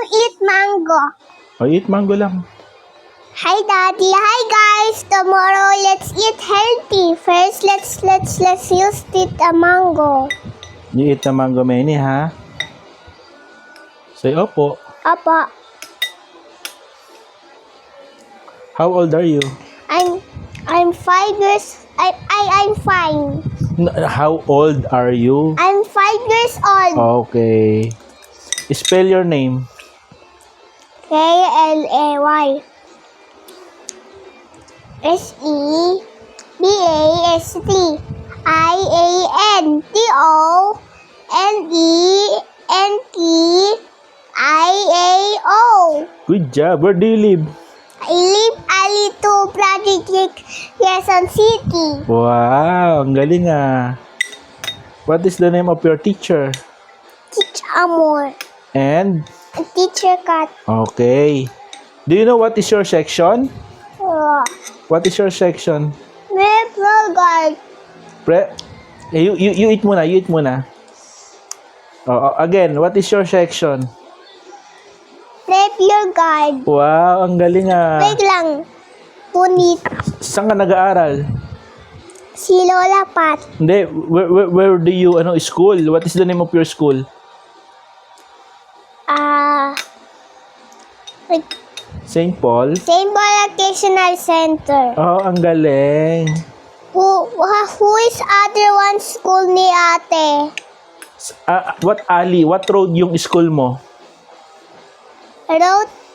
eat mango. Oh, eat mango lang. Hi, Daddy. Hi, guys. Tomorrow, let's eat healthy. First, let's use it a mango. You eat the mango many, ha? Say opo. Papa, How old are you? I'm 5 years. I'm fine. How old are you? I'm 5 years old. Okay. Spell your name. Klay. SEBAST IANTONENTIAO. Good job. Where do you live? I live Alito Project, Quezon City. Wow, ang galing ah. What is the name of your teacher? Teach Amor. And? Teacher Kat. Okay. Do you know what is your section? What is your section? Guard. You eat muna, you eat muna. Again, what is your section? Your guard. Wow, ang galing ah. Wait lang. Punit. Saan ka nag-aaral? Si Lola Pat. Hindi, where do you, school? What is the name of your school? St. Paul? St. Paul Educational Center. Oh, ang galing. Who is other one school ni ate? What road yung school mo?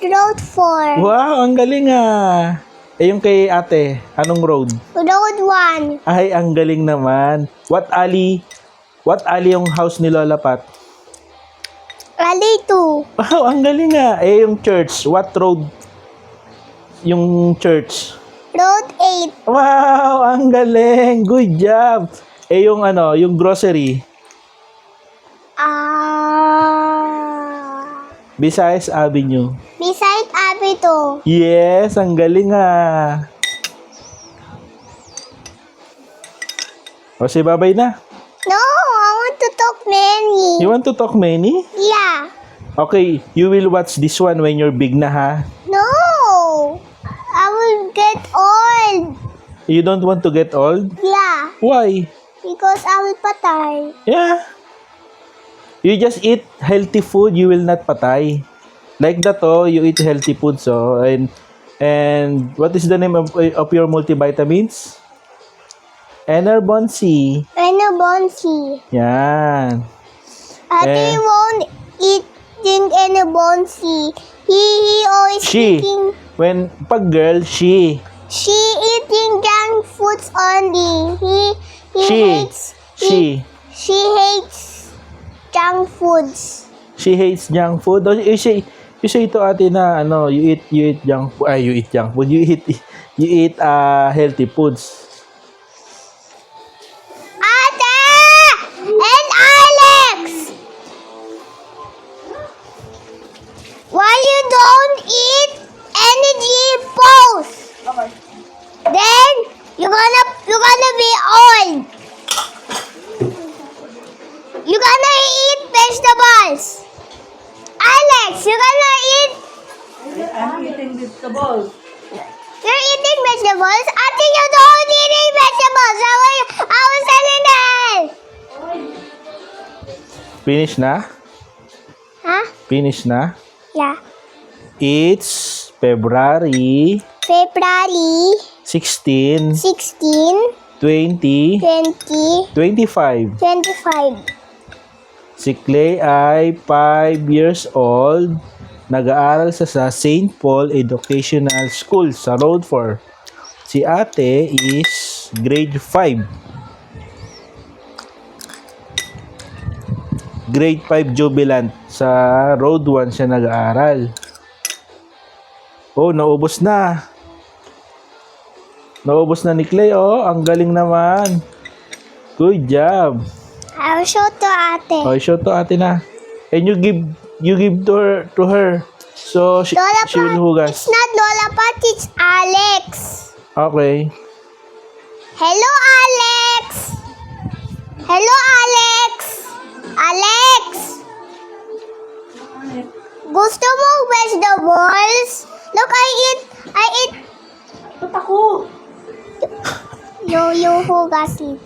Road 4. Wow, ang galing ah. Yung kay ate, anong road? Road 1. Ay, ang galing naman. What alley yung house ni Lola Pat? Alley 2. Wow, ang galing ah. Yung church, what road yung church? Road 8. Wow, ang galing. Good job. Yung yung grocery? Visayas Avenue. Beside Avenue 2. Yes, ang galing ah. O, say bye-bye na. No, I want to talk many. You want to talk many? Yeah. Okay, you will watch this one when you're big na ha. No. I will get old. You don't want to get old? Yeah. Why? Because I will patay. Yeah. You just eat healthy food, you will not patay. Like that you eat healthy food and what is the name of your multivitamins? Enerbon C. Enabonsi. Yan. Ate won't eat Enabonsi. He always She. eating. When pag girl, she. She eating junk foods only. She hates junk foods. She hates junk food. You say to ate na you eat junk food. You eat junk food. You eat healthy foods. Ate and Alex, why you don't eat energy post? Then you're gonna be old. You're gonna eat vegetables. Alex, you're gonna eat. I'm eating vegetables. You're eating vegetables. Ate, you don't eating vegetables. I was telling that. Finish na? Huh? Finish na? Yeah. It's February February 16, 16, 20, 20, 25. 25. Si Clay ay 5 years old. Nag-aaral sa St. Paul Educational School sa Road 4. Si ate is grade 5. Grade 5 jubilant. Sa Road 1 siya nag-aaral. Oh, naubos na. Naubos na ni Clay, oh. Ang galing naman. Good job. I'll show to ate. Oh, show to ate na. And you give to her. So she will hugas. It's not Lola Pat, it's Alex. Okay. Hello, Alex. Hello, Alex. Alex. Gusto mo vegetables? Look, I eat. Ba't ako? You hugas it.